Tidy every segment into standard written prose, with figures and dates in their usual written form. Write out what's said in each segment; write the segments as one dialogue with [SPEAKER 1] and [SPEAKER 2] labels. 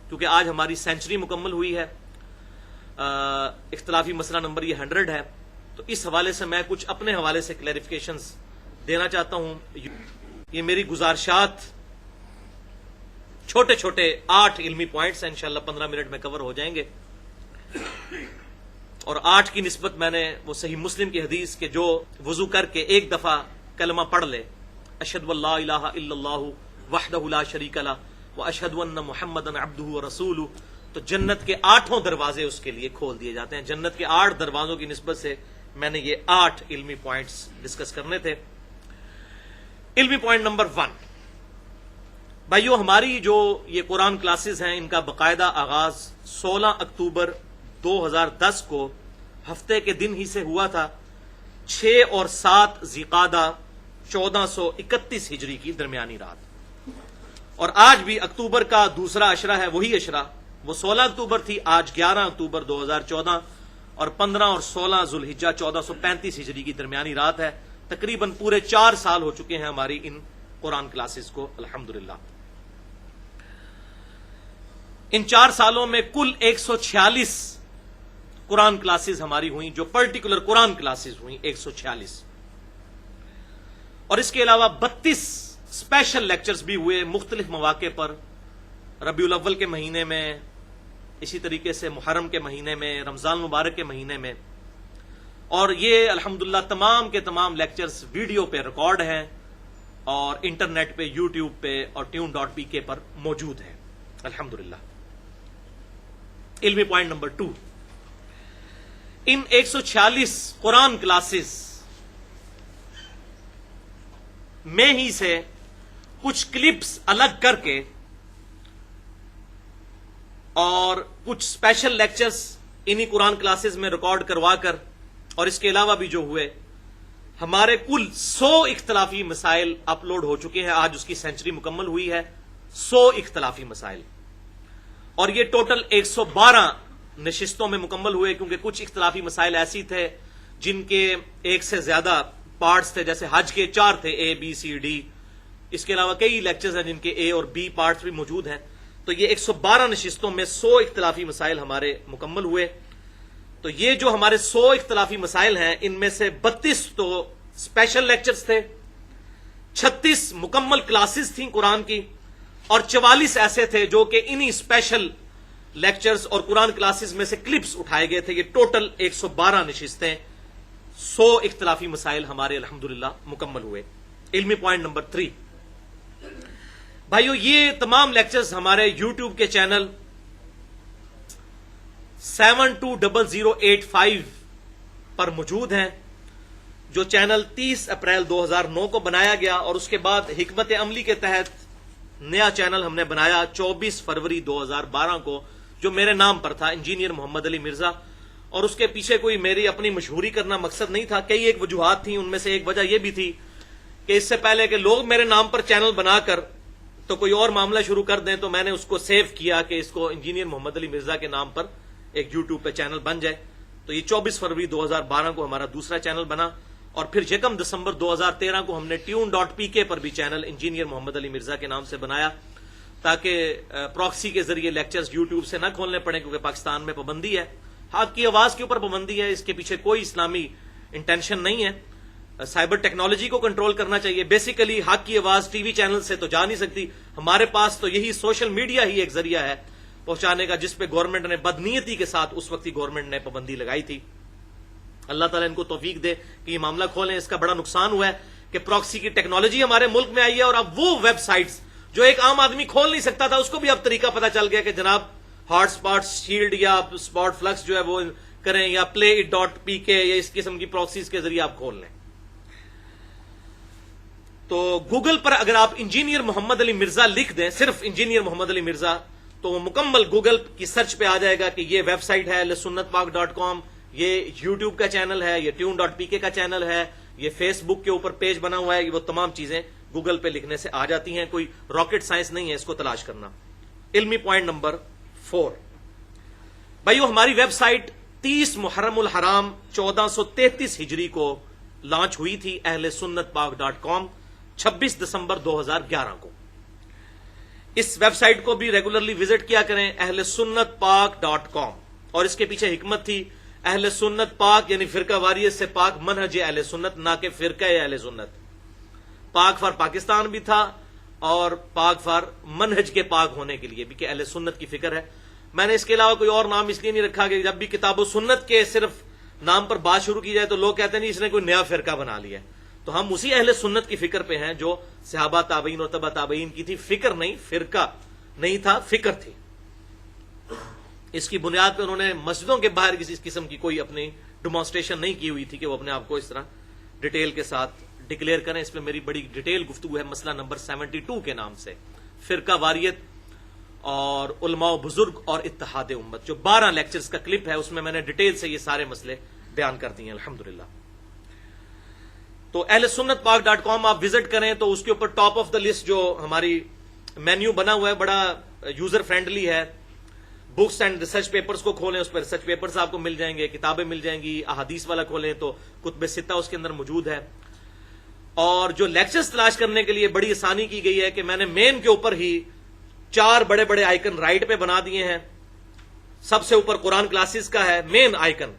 [SPEAKER 1] کیونکہ آج ہماری سینچری مکمل ہوئی ہے. اختلافی مسئلہ نمبر یہ 100 ہے. تو اس حوالے سے میں کچھ اپنے حوالے سے کلیریفیکیشنز دینا چاہتا ہوں. یہ میری گزارشات چھوٹے چھوٹے 8 علمی پوائنٹس ہیں، انشاءاللہ 15 منٹ میں کور ہو جائیں گے. اور 8 کی نسبت میں نے وہ صحیح مسلم کی حدیث کے جو وضو کر کے ایک دفعہ کلمہ پڑھ لے، اشہد ان لا الہ الا اللہ وحدہ لا شریک لہ واشہد ان محمدا عبدہ ورسولہ، تو جنت کے 8 دروازے اس کے لیے کھول دیے جاتے ہیں. جنت کے 8 دروازوں کی نسبت سے میں نے یہ 8 علمی پوائنٹس ڈسکس کرنے تھے. علمی پوائنٹ نمبر 1، بھائیو ہماری جو یہ قرآن کلاسز ہیں ان کا باقاعدہ آغاز 16 اکتوبر 2010 کو ہفتے کے دن ہی سے ہوا تھا، 6 اور 7 ذی-القعدہ 1431 ہجری کی درمیانی رات. اور آج بھی اکتوبر کا دوسرا عشرہ ہے، وہی عشرہ، وہ 16 اکتوبر تھی، آج 11 اکتوبر 2014 اور 15 اور 16 ذوالحجہ 1435 ہجری کی درمیانی رات ہے. تقریباً پورے 4 سال ہو چکے ہیں ہماری ان قرآن کلاسز کو الحمدللہ. ان 4 سالوں میں کل 146 قرآن کلاسز ہماری ہوئیں، جو پرٹیکولر قرآن کلاسز ہوئیں 146. اور اس کے علاوہ 32 اسپیشل لیکچرز بھی ہوئے مختلف مواقع پر، ربیع الاول کے مہینے میں، اسی طریقے سے محرم کے مہینے میں، رمضان مبارک کے مہینے میں. اور یہ الحمدللہ تمام کے تمام لیکچرز ویڈیو پہ ریکارڈ ہیں اور انٹرنیٹ پہ، یوٹیوب پہ اور tune.pk پر موجود ہیں الحمدللہ. علمی پوائنٹ نمبر 2، ان 146 قرآن کلاسز میں ہی سے کچھ کلپس الگ کر کے اور کچھ اسپیشل لیکچرز انہی قرآن کلاسز میں ریکارڈ کروا کر، اور اس کے علاوہ بھی جو ہوئے، ہمارے کل 100 اختلافی مسائل اپلوڈ ہو چکے ہیں. آج اس کی سینچری مکمل ہوئی ہے. 100 اختلافی مسائل، اور یہ ٹوٹل 112 نشستوں میں مکمل ہوئے، کیونکہ کچھ اختلافی مسائل ایسی تھے جن کے ایک سے زیادہ پارٹس تھے، جیسے حج کے 4 تھے، A B C D. اس کے علاوہ کئی لیکچرز ہیں جن کے A اور B پارٹس بھی موجود ہیں. تو یہ 112 نشستوں میں 100 اختلافی مسائل ہمارے مکمل ہوئے. تو یہ جو ہمارے 100 اختلافی مسائل ہیں، ان میں سے 32 تو اسپیشل لیکچرز تھے، 36 مکمل کلاسز تھیں قرآن کی، اور 44 ایسے تھے جو کہ انہی اسپیشل لیکچرز اور قرآن کلاسز میں سے کلپس اٹھائے گئے تھے. یہ ٹوٹل 112 نشستیں، 100 اختلافی مسائل ہمارے الحمدللہ مکمل ہوئے. علمی پوائنٹ نمبر 3، بھائیو یہ تمام لیکچرز ہمارے یوٹیوب کے چینل 720085 پر موجود ہیں، جو چینل 30 اپریل 2009 کو بنایا گیا، اور اس کے بعد حکمت عملی کے تحت نیا چینل ہم نے بنایا 24 فروری 2012 کو، جو میرے نام پر تھا، انجینئر محمد علی مرزا. اور اس کے پیچھے کوئی میری اپنی مشہوری کرنا مقصد نہیں تھا. کئی ایک وجوہات تھیں، ان میں سے ایک وجہ یہ بھی تھی کہ اس سے پہلے کہ لوگ میرے نام پر چینل بنا کر تو کوئی اور معاملہ شروع کر دیں، تو میں نے اس کو سیو کیا کہ اس کو انجینئر محمد علی مرزا کے نام پر ایک یوٹیوب پہ چینل بن جائے. تو یہ 24 فروری 2012 کو ہمارا دوسرا چینل بنا، اور پھر 1 دسمبر 2013 کو ہم نے tune.pk پر بھی چینل انجینئر محمد علی مرزا کے نام سے بنایا، تاکہ پراکسی کے ذریعے لیکچرز یوٹیوب سے نہ کھولنے پڑیں، کیونکہ پاکستان میں پابندی ہے، حق کی آواز کے اوپر پابندی ہے. اس کے پیچھے کوئی اسلامی انٹینشن نہیں ہے. سائبر ٹیکنالوجی کو کنٹرول کرنا چاہیے. بیسیکلی حق کی آواز ٹی وی چینل سے تو جا نہیں سکتی. ہمارے پاس تو یہی سوشل میڈیا ہی ایک ذریعہ ہے پہنچانے کا، جس پہ گورنمنٹ نے بدنیتی کے ساتھ اس وقت ہی گورنمنٹ نے پابندی لگائی تھی. اللہ تعالیٰ ان کو توفیق دے کہ یہ معاملہ کھولیں. اس کا بڑا نقصان ہوا ہے کہ پراکسی کی ٹیکنالوجی ہمارے ملک میں آئی ہے، اور اب وہ ویب سائٹس جو ایک عام آدمی کھول نہیں سکتا تھا، اس کو بھی اب طریقہ پتا چل گیا کہ جناب ہاٹ اسپاٹ شیلڈ یا اسپاٹ فلکس جو ہے وہ کریں، یا play.it.pk یا اس قسم کی پراکسیز کے ذریعے آپ کھول لیں. تو گوگل پر اگر آپ انجینئر محمد علی مرزا لکھ دیں، صرف انجینئر محمد علی مرزا، تو وہ مکمل گوگل کی سرچ پہ آ جائے گا کہ یہ ویب سائٹ ہے sunnatpak.com، یہ یوٹیوب کا چینل ہے، یہ tune.pk کا چینل ہے، یہ فیس بک کے اوپر پیج بنا ہوا ہے. وہ تمام چیزیں گوگل پہ لکھنے سے آ جاتی ہیں. کوئی راکٹ سائنس نہیں ہے اس کو تلاش کرنا. علمی پوائنٹ نمبر 4، بھائیو ہماری ویب سائٹ 30 محرم الحرام 1433 ہجری کو لانچ ہوئی تھی، اہل سنت پاک .com، 26 دسمبر 2011 کو. اس ویب سائٹ کو بھی ریگولرلی وزٹ کیا کریں، اہل سنت پاک .com، اور اس کے پیچھے حکمت تھی، اہل سنت پاک یعنی فرقہ واریت سے پاک منہج اہل سنت، نہ کہ فرقہ اہل سنت۔ پاک فار پاکستان بھی تھا اور پاک فار منہج کے پاک ہونے کے لیے بھی کہ اہل سنت کی فکر ہے۔ میں نے اس کے علاوہ کوئی اور نام اس لیے نہیں رکھا کہ جب بھی کتاب و سنت کے صرف نام پر بات شروع کی جائے تو لوگ کہتے ہیں نہیں اس نے کوئی نیا فرقہ بنا لیا ہے، تو ہم اسی اہل سنت کی فکر پہ ہیں جو صحابہ تابعین اور تبع تابعین کی تھی، فکر نہیں، فرقہ نہیں تھا، فکر تھی۔ اس کی بنیاد پہ انہوں نے مسجدوں کے باہر کسی قسم کی کوئی اپنی ڈیمانسٹریشن نہیں کی ہوئی تھی کہ وہ اپنے آپ کو اس طرح ڈیٹیل کے ساتھ ڈکلیئر کریں۔ اس پہ میری بڑی ڈیٹیل گفتگو ہے مسئلہ نمبر 72 کے نام سے، فرقہ واریت اور علماء و بزرگ اور اتحاد امت، جو 12 لیکچرز کا کلپ ہے اس میں نے ڈیٹیل سے یہ سارے مسئلے بیان کر دیے ہیں الحمدللہ۔ تو اہل سنت پاک .com آپ وزٹ کریں تو اس کے اوپر ٹاپ آف دا لسٹ جو ہماری مینیو بنا ہوا ہے بڑا یوزر فرینڈلی ہے۔ بکس اینڈ ریسرچ پیپرز کو کھولیں، اس پہ ریسرچ پیپرز آپ کو مل جائیں گے، کتابیں مل جائیں گی۔ احادیث والا کھولیں تو کتب ستہ اس کے اندر موجود ہے۔ اور جو لیکچرز تلاش کرنے کے لیے بڑی آسانی کی گئی ہے کہ میں نے مین کے اوپر ہی 4 بڑے بڑے آئیکن رائٹ پہ بنا دیے ہیں۔ سب سے اوپر قرآن کلاسز کا ہے مین آئیکن،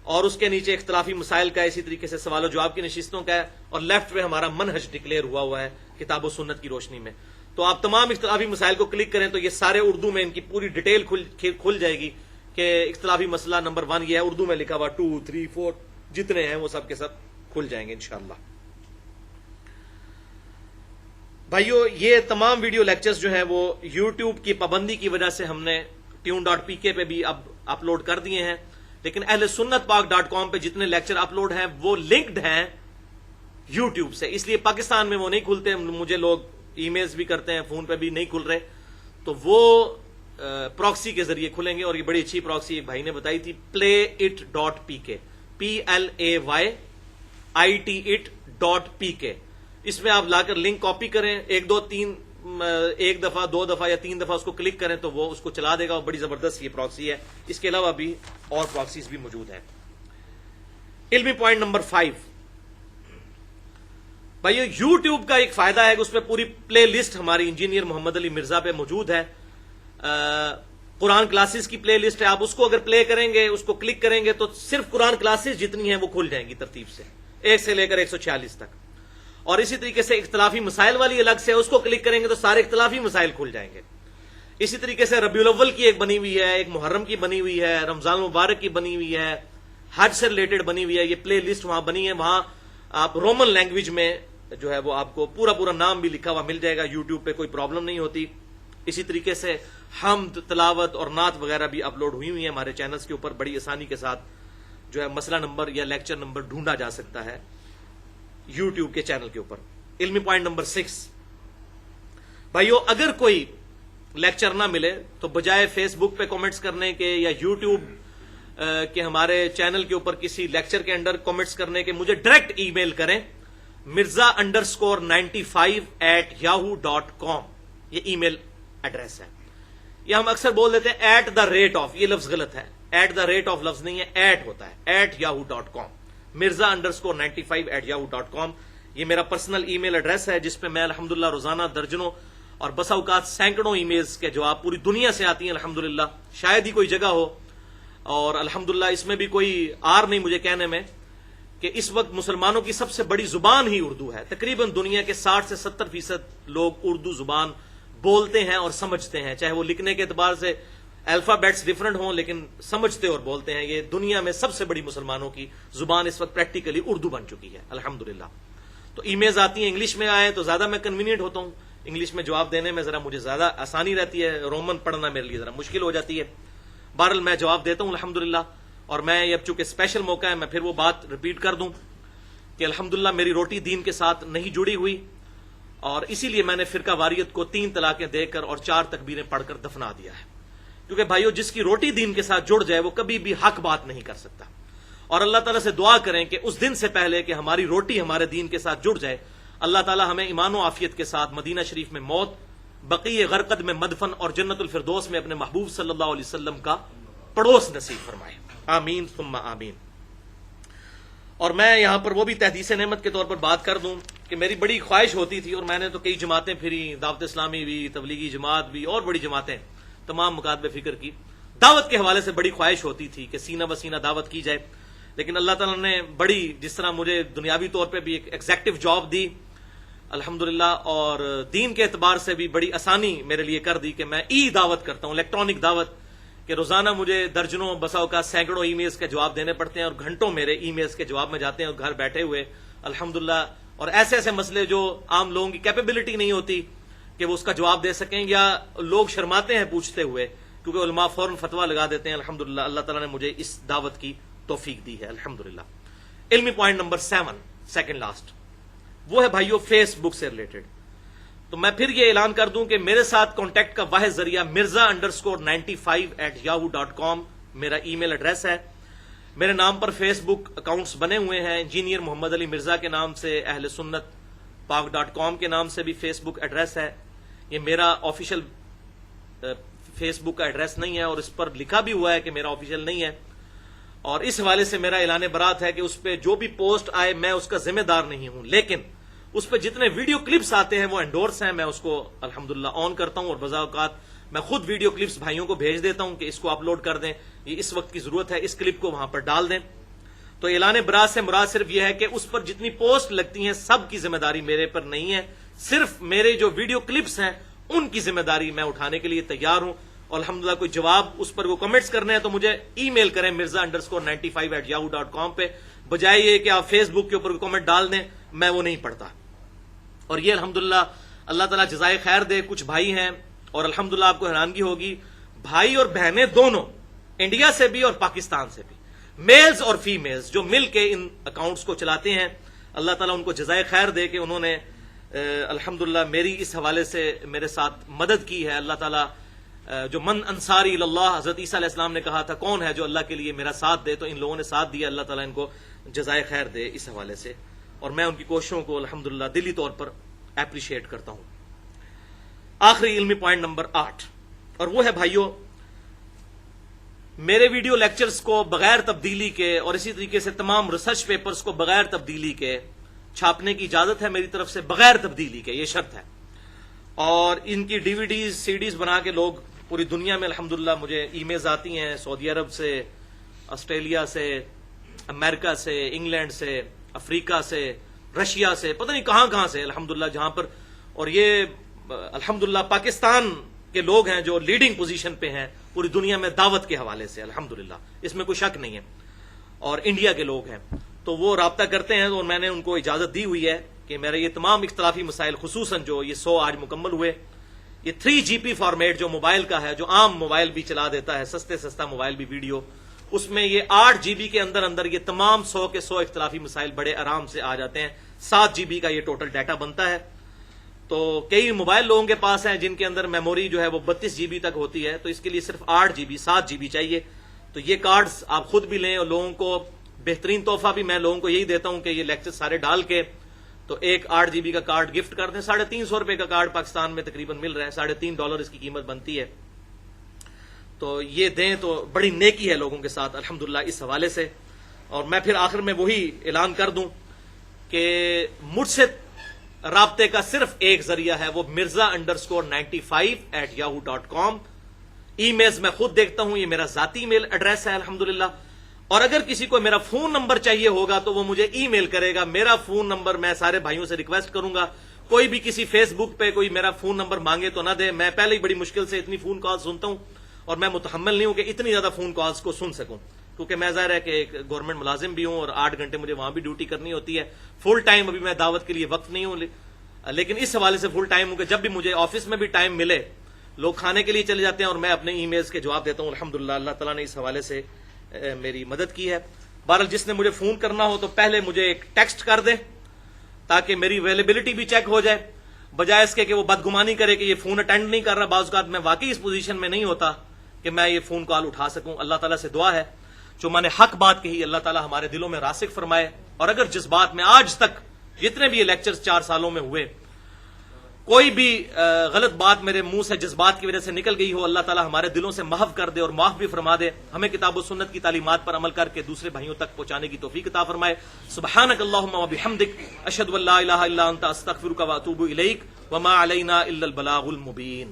[SPEAKER 1] اور اس کے نیچے اختلافی مسائل کا ہے، اسی طریقے سے سوال و جواب کی نشستوں کا ہے، اور لیفٹ پہ ہمارا منہج ڈکلیئر ہوا ہے کتاب و سنت کی روشنی میں۔ تو آپ تمام اختلافی مسائل کو کلک کریں تو یہ سارے اردو میں ان کی پوری ڈیٹیل کھل جائے گی کہ اختلافی مسئلہ نمبر 1 یہ ہے، اردو میں لکھا ہوا 2 3 4 جتنے ہیں وہ سب کے سب کھل جائیں گے انشاءاللہ۔ بھائیو یہ تمام ویڈیو لیکچرز جو ہیں وہ یوٹیوب کی پابندی کی وجہ سے ہم نے tune.pk پہ بھی اب اپلوڈ کر دیے ہیں، لیکن اہل سنت پاک .com پہ جتنے لیکچر اپلوڈ ہیں وہ لنکڈ ہیں یوٹیوب سے، اس لیے پاکستان میں وہ نہیں کھلتے۔ مجھے لوگ ای میلز بھی کرتے ہیں، فون پہ بھی نہیں کھل رہے، تو وہ پراکسی کے ذریعے کھلیں گے۔ اور یہ بڑی اچھی پراکسی ایک بھائی نے بتائی تھی، playit.pk PLAYITIT.pk، اس میں آپ لا کر لنک کاپی کریں، 1 دفعہ 2 دفعہ یا 3 دفعہ اس کو کلک کریں تو وہ اس کو چلا دے گا، اور بڑی زبردست یہ پراکسی ہے۔ اس کے علاوہ بھی اور پراکسیز بھی موجود ہیں۔ علمی پوائنٹ نمبر 5 بھائیو، یوٹیوب کا ایک فائدہ ہے کہ اس پہ پوری پلے لسٹ ہماری انجینئر محمد علی مرزا پہ موجود ہے۔ قرآن کلاسز کی پلے لسٹ ہے، آپ اس کو اگر پلے کریں گے، اس کو کلک کریں گے تو صرف قرآن کلاسز جتنی ہیں وہ کھل جائیں گی ترتیب سے 1 سے لے کر 146 تک۔ اور اسی طریقے سے اختلافی مسائل والی الگ سے، اس کو کلک کریں گے تو سارے اختلافی مسائل کھل جائیں گے۔ اسی طریقے سے ربیع الاول کی ایک بنی ہوئی ہے، ایک محرم کی بنی ہوئی ہے، رمضان مبارک کی بنی ہوئی ہے، حج سے ریلیٹڈ بنی ہوئی ہے، یہ پلے لسٹ وہاں بنی ہے۔ وہاں آپ رومن لینگویج میں جو ہے وہ آپ کو پورا نام بھی لکھا ہوا مل جائے گا، یوٹیوب پہ کوئی پرابلم نہیں ہوتی۔ اسی طریقے سے حمد، تلاوت اور نعت وغیرہ بھی اپلوڈ ہوئی ہیں ہمارے چینلز کے اوپر، بڑی آسانی کے ساتھ جو ہے مسئلہ نمبر یا لیکچر نمبر ڈھونڈا جا سکتا ہے یوٹیوب کے چینل کے اوپر۔ علمی پوائنٹ نمبر 6 بھائیو، اگر کوئی لیکچر نہ ملے تو بجائے فیس بک پہ کامنٹس کرنے کے یا یوٹیوب کے ہمارے چینل کے اوپر کسی لیکچر کے انڈر کامنٹس کرنے کے، مجھے ڈائریکٹ ای میل کریں mirza_95@yahoo.com، یہ ای میل ایڈریس ہے۔ یہ ہم اکثر بول دیتے ہیں @، یہ لفظ غلط ہے، @، لفظ نہیں ہے، ہوتا ہے @yahoo.com، mirza_95@yahoo.com، یہ میرا پرسنل ای میل ایڈریس ہے جس پہ میں الحمدللہ روزانہ درجنوں اور بسا اوقات سینکڑوں ای میلز کے جواب پوری دنیا سے آتی ہیں الحمدللہ، شاید ہی کوئی جگہ ہو، اور الحمدللہ اس میں بھی کوئی آر نہیں مجھے کہنے میں کہ اس وقت مسلمانوں کی سب سے بڑی زبان ہی اردو ہے۔ تقریباً دنیا کے 60 سے 70% لوگ اردو زبان بولتے ہیں اور سمجھتے ہیں، چاہے وہ لکھنے کے اعتبار سے الفابیٹس ڈفرنٹ ہوں لیکن سمجھتے اور بولتے ہیں۔ یہ دنیا میں سب سے بڑی مسلمانوں کی زبان اس وقت پریکٹیکلی اردو بن چکی ہے الحمدللہ۔ تو ای میلز آتی ہیں انگلش میں آئیں تو زیادہ میں کنوینئنٹ ہوتا ہوں، انگلش میں جواب دینے میں ذرا مجھے زیادہ آسانی رہتی ہے، رومن پڑھنا میرے لیے ذرا مشکل ہو جاتی ہے۔ بہرحال میں جواب دیتا ہوں الحمدللہ، اور میں اب چونکہ اسپیشل موقع ہے میں پھر وہ بات ریپیٹ کر دوں کہ الحمدللہ میری روٹی دین کے ساتھ نہیں جڑی ہوئی، اور اسی لیے میں نے فرقہ واریت کو 3 طلاقیں دے کر اور 4 تکبیریں پڑھ کر دفنا دیا ہے، کیونکہ بھائیو جس کی روٹی دین کے ساتھ جڑ جائے وہ کبھی بھی حق بات نہیں کر سکتا۔ اور اللہ تعالیٰ سے دعا کریں کہ اس دن سے پہلے کہ ہماری روٹی ہمارے دین کے ساتھ جڑ جائے، اللہ تعالیٰ ہمیں ایمان و عافیت کے ساتھ مدینہ شریف میں موت، بقیع غرقد میں مدفن، اور جنت الفردوس میں اپنے محبوب صلی اللہ علیہ وسلم کا پڑوس نصیب فرمائے، آمین ثم آمین۔ اور میں یہاں پر وہ بھی تحدیث نعمت کے طور پر بات کر دوں کہ میری بڑی خواہش ہوتی تھی، اور میں نے تو کئی جماعتیں پھری، دعوت اسلامی بھی، تبلیغی جماعت بھی، اور بڑی جماعتیں، تمام مکاتب فکر کی، دعوت کے حوالے سے بڑی خواہش ہوتی تھی کہ سینہ بسینہ دعوت کی جائے، لیکن اللہ تعالیٰ نے بڑی، جس طرح مجھے دنیاوی طور پہ بھی ایک ایگزیکٹو جاب دی الحمدللہ، اور دین کے اعتبار سے بھی بڑی آسانی میرے لیے کر دی کہ میں ای دعوت کرتا ہوں، الیکٹرانک دعوت، کہ روزانہ مجھے درجنوں بسا اوقات سینکڑوں ای میلز کے جواب دینے پڑتے ہیں، اور گھنٹوں میرے ای میلز کے جواب میں جاتے ہیں، اور گھر بیٹھے ہوئے الحمدللہ، اور ایسے ایسے مسئلے جو عام لوگوں کی کیپیبلٹی نہیں ہوتی کہ وہ اس کا جواب دے سکیں، یا لوگ شرماتے ہیں پوچھتے ہوئے کیونکہ علماء فوراً فتویٰ لگا دیتے ہیں، الحمدللہ اللہ تعالیٰ نے مجھے اس دعوت کی توفیق دی ہے الحمدللہ۔ علمی پوائنٹ نمبر 7، سیکنڈ لاسٹ، وہ ہے بھائیو فیس بک سے ریلیٹڈ۔ تو میں پھر یہ اعلان کر دوں کہ میرے ساتھ کانٹیکٹ کا واحد ذریعہ mirza_95@yahoo.com میرا ای میل ایڈریس ہے۔ میرے نام پر فیس بک اکاؤنٹس بنے ہوئے ہیں، انجینئر محمد علی مرزا کے نام سے، اہل سنت پاک.com کے نام سے بھی فیس بک ایڈریس ہے۔ یہ میرا آفیشیل فیس بک کا ایڈریس نہیں ہے، اور اس پر لکھا بھی ہوا ہے کہ میرا آفیشیل نہیں ہے، اور اس حوالے سے میرا اعلان برات ہے کہ اس پہ جو بھی پوسٹ آئے میں اس کا ذمہ دار نہیں ہوں، لیکن اس پہ جتنے ویڈیو کلپس آتے ہیں وہ انڈورس ہیں، میں اس کو الحمدللہ آن کرتا ہوں، اور بضع اوقات میں خود ویڈیو کلپس بھائیوں کو بھیج دیتا ہوں کہ اس کو اپلوڈ کر دیں، یہ اس وقت کی ضرورت ہے، اس کلپ کو وہاں پر ڈال دیں۔ تو اعلان برات سے مراد صرف یہ ہے کہ اس پر جتنی پوسٹ لگتی ہیں سب کی ذمہ داری میرے پر نہیں ہے، صرف میرے جو ویڈیو کلپس ہیں ان کی ذمہ داری میں اٹھانے کے لیے تیار ہوں، اور الحمدللہ کوئی جواب اس پر وہ کمنٹس کرنے ہیں تو مجھے ای میل کریں mirza_95@yahoo.com پہ، بجائے یہ کہ آپ فیس بک کے اوپر کمنٹ ڈال دیں، میں وہ نہیں پڑھتا۔ اور یہ الحمدللہ اللہ تعالیٰ جزائے خیر دے، کچھ بھائی ہیں، اور الحمدللہ آپ کو حیرانگی ہوگی، بھائی اور بہنیں دونوں، انڈیا سے بھی اور پاکستان سے بھی، میلز اور فیمیلز، جو مل کے ان اکاؤنٹس کو چلاتے ہیں، اللہ تعالیٰ ان کو جزائے خیر دے کہ انہوں نے الحمدللہ میری اس حوالے سے میرے ساتھ مدد کی ہے۔ اللہ تعالیٰ جو من انصاری اللہ، حضرت عیسیٰ علیہ السلام نے کہا تھا کون ہے جو اللہ کے لیے میرا ساتھ دے، تو ان لوگوں نے ساتھ دیا، اللہ تعالیٰ ان کو جزائے خیر دے اس حوالے سے، اور میں ان کی کوششوں کو الحمدللہ دلی طور پر اپریشیٹ کرتا ہوں۔ آخری علمی پوائنٹ نمبر 8، اور وہ ہے بھائیو، میرے ویڈیو لیکچرز کو بغیر تبدیلی کے، اور اسی طریقے سے تمام ریسرچ پیپرز کو بغیر تبدیلی کے چھاپنے کی اجازت ہے میری طرف سے، بغیر تبدیلی کے، یہ شرط ہے، اور ان کی ڈی وی ڈیز سی ڈیز بنا کے لوگ پوری دنیا میں الحمدللہ مجھے ای میلز آتی ہیں، سعودی عرب سے، آسٹریلیا سے، امریکہ سے، انگلینڈ سے، افریقہ سے، رشیا سے، پتہ نہیں کہاں کہاں سے الحمدللہ، جہاں پر، اور یہ الحمدللہ پاکستان کے لوگ ہیں جو لیڈنگ پوزیشن پہ ہیں پوری دنیا میں دعوت کے حوالے سے الحمدللہ، اس میں کوئی شک نہیں ہے، اور انڈیا کے لوگ ہیں، تو وہ رابطہ کرتے ہیں، اور میں نے ان کو اجازت دی ہوئی ہے کہ میرے یہ تمام اختلافی مسائل، خصوصاً جو یہ 100 آج مکمل ہوئے، یہ 3GP فارمیٹ جو موبائل کا ہے، جو عام موبائل بھی چلا دیتا ہے، سستا موبائل بھی ویڈیو، اس میں یہ 8GB کے اندر اندر یہ تمام 100 کے 100 اختلافی مسائل بڑے آرام سے آ جاتے ہیں، 7GB کا یہ ٹوٹل ڈیٹا بنتا ہے۔ تو کئی موبائل لوگوں کے پاس ہیں جن کے اندر میموری جو ہے وہ 32GB تک ہوتی ہے، تو اس کے لیے صرف 8GB 7GB چاہیے، تو یہ کارڈز آپ خود بھی لیں، اور لوگوں کو بہترین تحفہ بھی میں لوگوں کو یہی دیتا ہوں کہ یہ لیکچر سارے ڈال کے تو ایک 8GB کا کارڈ گفٹ کر دیں، $350 کا کارڈ پاکستان میں تقریباً مل رہا ہے، $3.5 اس کی قیمت بنتی ہے، تو یہ دیں تو بڑی نیکی ہے لوگوں کے ساتھ الحمدللہ اس حوالے سے۔ اور میں پھر آخر میں وہی اعلان کر دوں کہ مجھ سے رابطے کا صرف ایک ذریعہ ہے، وہ mirza_95@yahoo.com، ای میلز میں خود دیکھتا ہوں، یہ میرا ذاتی میل ایڈریس ہے الحمدللہ، اور اگر کسی کو میرا فون نمبر چاہیے ہوگا تو وہ مجھے ای میل کرے گا، میرا فون نمبر میں سارے بھائیوں سے ریکویسٹ کروں گا، کوئی بھی کسی فیس بک پہ کوئی میرا فون نمبر مانگے تو نہ دے، میں پہلے ہی بڑی مشکل سے اتنی فون کال سنتا ہوں، اور میں متحمل نہیں ہوں کہ اتنی زیادہ فون کالز کو سن سکوں، کیونکہ میں ظاہر ہے کہ ایک گورنمنٹ ملازم بھی ہوں، اور 8 گھنٹے مجھے وہاں بھی ڈیوٹی کرنی ہوتی ہے، فل ٹائم ابھی میں دعوت کے لیے وقت نہیں ہوں، لیکن اس حوالے سے فل ٹائم ہوں کہ جب بھی مجھے آفس میں بھی ٹائم ملے، لوگ کھانے کے لیے چلے جاتے ہیں اور میں اپنے ای میلز کے جواب دیتا ہوں الحمدللہ، اللہ تعالیٰ نے اس حوالے سے میری مدد کی ہے۔ بہرحال جس نے مجھے فون کرنا ہو تو پہلے مجھے ایک ٹیکسٹ کر دے تاکہ میری اویلیبلٹی بھی چیک ہو جائے، بجائے اس کے کہ وہ بدگمانی کرے کہ یہ فون اٹینڈ نہیں کر رہا، بعض اوقات میں واقعی اس پوزیشن میں نہیں ہوتا کہ میں یہ فون کال اٹھا سکوں۔ اللہ تعالیٰ سے دعا ہے جو میں نے حق بات کہی اللہ تعالیٰ ہمارے دلوں میں راسخ فرمائے، اور اگر جس بات میں آج تک جتنے بھی یہ لیکچرز 4 سالوں میں ہوئے کوئی بھی غلط بات میرے منہ سے جذبات کی وجہ سے نکل گئی ہو، اللہ تعالی ہمارے دلوں سے محو کر دے اور معاف بھی فرما دے، ہمیں کتاب و سنت کی تعلیمات پر عمل کر کے دوسرے بھائیوں تک پہنچانے کی توفیق عطا فرمائے۔ سبحانک اللہم و بحمدک، اشہد ان لا الہ الا انت، استغفرک و اتوب الیک، وما علینا الا البلاغ المبین۔